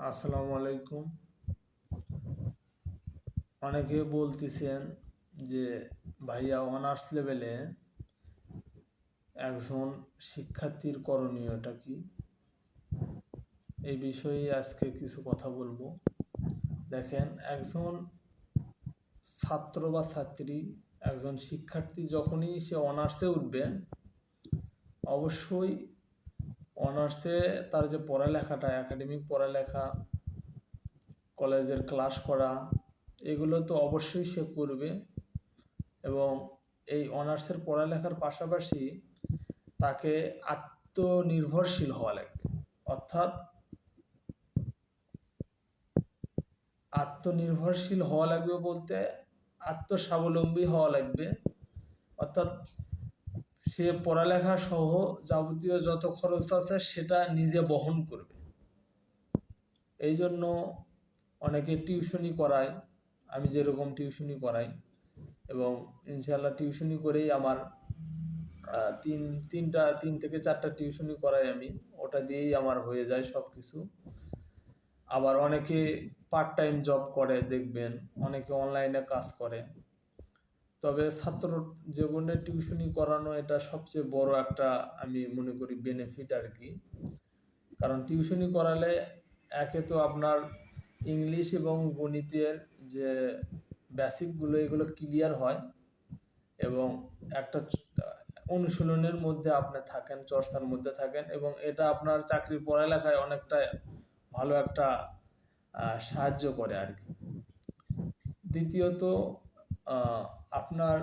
আসসালামু আলাইকুম। অনেকে বলতেছেন যে ভাইয়া অনার্স লেভেলে একজন শিক্ষার্থীর করণীয়টা কি? এই বিষয়ে আজকে কিছু কথা বলবো। দেখেন, একজন ছাত্র বা ছাত্রী, একজন শিক্ষার্থী যখনই সে অনার্সে উঠবে, অবশ্যই অনার্সে তার যে পড়ালেখাটা, একাডেমিক পড়ালেখা, কলেজের ক্লাস করা, এগুলো তো অবশ্যই সে করবে। এবং এই অনার্সের পড়ালেখার পাশাপাশি তাকে আত্মনির্ভরশীল হওয়া লাগবে। অর্থাৎ আত্মনির্ভরশীল হওয়া লাগবে বলতে আত্মস্বাবলম্বী হওয়া লাগবে। অর্থাৎ সে পড়ালেখা সহ যাবতীয় যত খরচ আছে সেটা নিজে বহন করবে। এই জন্য অনেকে টিউশনি করায়, আমি যেরকম টিউশনি করাই, এবং ইনশাল্লাহ টিউশনি করেই আমার তিন থেকে চারটা টিউশনি করাই আমি। ওটা দিয়েই আমার হয়ে যায় সব কিছু। আবার অনেকে পার্ট টাইম জব করে, দেখবেন অনেকে অনলাইনে কাজ করে। তবে ছাত্র জীবনে টিউশনি করানো এটা সবচেয়ে বড় একটা, আমি মনে করি, বেনিফিট আর কি। কারণ টিউশনি করালে একে তো আপনার ইংলিশ এবং গণিতের যে বেসিকগুলো এগুলো ক্লিয়ার হয়, এবং একটা অনুশীলনের মধ্যে আপনি থাকেন, চর্চার মধ্যে থাকেন, এবং এটা আপনার চাকরির পড়ালেখায় অনেকটা ভালো একটা সাহায্য করে আর কি। দ্বিতীয়ত, আপনার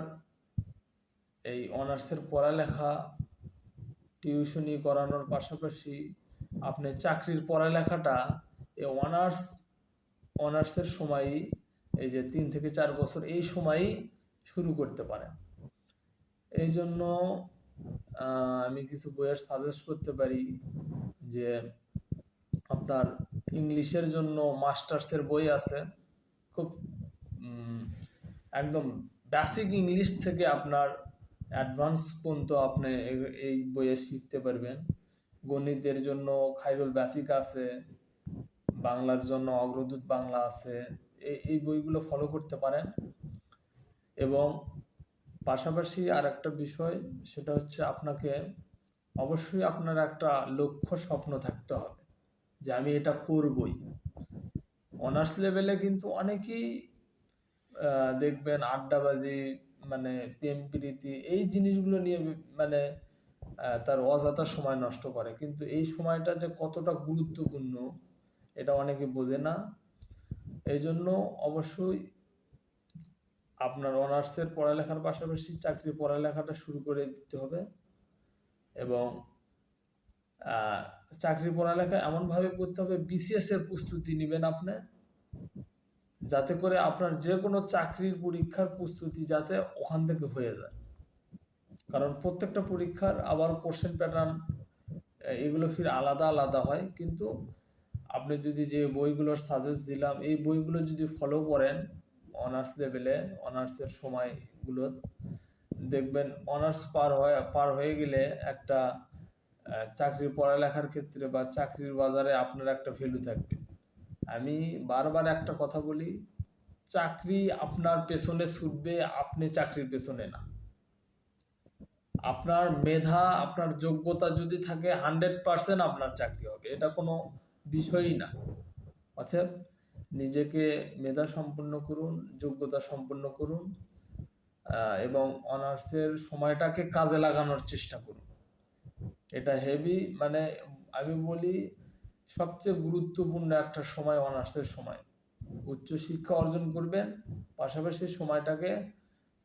এই অনার্সের পড়ালেখা টিউশনি করানোর পাশাপাশি আপনি চাকরির পড়ালেখাটা এই অনার্সের সময়ই, এই যে 3 থেকে 4 বছর, এই সময়ই শুরু করতে পারেন। এই জন্য আমি কিছু বইয়ের সাজেস্ট করতে পারি যে আপনার ইংলিশের জন্য মাস্টার্সের বই আছে, খুব একদম বেসিক ইংলিশ থেকে আপনার অ্যাডভান্স পর্যন্ত আপনি এই বইয়ে শিখতে পারবেন। গণিতের জন্য খাইরুল বেসিক আছে, বাংলার জন্য অগ্রদূত বাংলা আছে। এই বইগুলো ফলো করতে পারেন। এবং পাশাপাশি আর একটা বিষয়, সেটা হচ্ছে আপনাকে অবশ্যই আপনার একটা লক্ষ্য স্বপ্ন থাকতে হবে যে আমি এটা করবই। অনার্স লেভেলে কিন্তু অনেকেই দেখবেন আড্ডাবাজি, মানে প্রেম প্রীতি, এই জিনিসগুলো নিয়ে মানে তার অযথা সময় নষ্ট করে। কিন্তু এই সময়টা যে কতটা গুরুত্বপূর্ণ এটা অনেকে বোঝে না। এই জন্য অবশ্যই আপনার অনার্সের পড়ালেখার পাশাপাশি চাকরি পড়ালেখাটা শুরু করে দিতে হবে। এবং চাকরি পড়ালেখা এমনভাবে করতে হবে, বিসিএস এর প্রস্তুতি নেবেন আপনি, যাতে করে আপনার যে কোনো চাকরির পরীক্ষার প্রস্তুতি যাতে ওখান থেকে হয়ে যায়। কারণ প্রত্যেকটা পরীক্ষার আবার কোশ্চেন প্যাটার্ন এগুলো ফির আলাদা আলাদা হয়। কিন্তু আপনি যদি যে বইগুলোর সাজেস্ট দিলাম, এই বইগুলো যদি ফলো করেন অনার্স লেভেলে, অনার্সের সময়গুলো দেখবেন অনার্স পার হয়ে গেলে একটা চাকরির পড়ালেখার ক্ষেত্রে বা চাকরির বাজারে আপনার একটা ভ্যালু থাকবে। আমি বারবার একটা কথা বলি, চাকরি আপনার পেছনে ছুটবে, আপনি চাকরির পেছনে না। আপনার মেধা, আপনার যোগ্যতা যদি থাকে 100% আপনার চাকরি হবে, এটা কোনো বিষয়ই না। অর্থাৎ নিজেকে মেধা সম্পন্ন করুন, যোগ্যতা সম্পন্ন করুন, এবং অনার্সের সময়টাকে কাজে লাগানোর চেষ্টা করুন। এটা হেভি, মানে আমি বলি সবচেয়ে গুরুত্বপূর্ণ একটা সময় অনার্সের সময়। উচ্চশিক্ষা অর্জন করবেন, পাশাপাশি সময়টাকে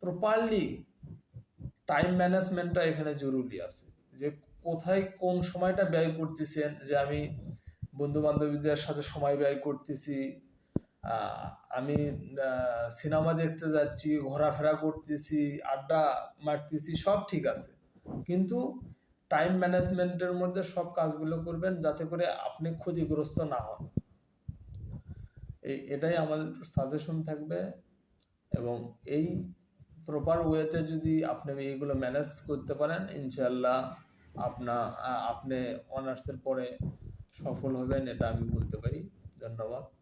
প্রপারলি, টাইম ম্যানেজমেন্টটা এখানে জরুরি আছে। যে কোথায় কোন সময়টা ব্যয় করতেছেন, যে আমি বন্ধু বান্ধবীদের সাথে সময় ব্যয় করতেছি, আমি সিনেমা দেখতে যাচ্ছি, ঘোরাফেরা করতেছি, আড্ডা মারতেছি, সব ঠিক আছে, কিন্তু টাইম ম্যানেজমেন্টের মধ্যে সব কাজগুলো করবেন যাতে করে আপনি ক্ষতিগ্রস্ত না হন। এটাই আমাদের সাজেশন থাকবে। এবং এই প্রপার ওয়েতে যদি আপনি এইগুলো ম্যানেজ করতে পারেন, ইনশাল্লাহ আপনি অনার্সের পরে সফল হবেন, এটা আমি বলতে পারি। ধন্যবাদ।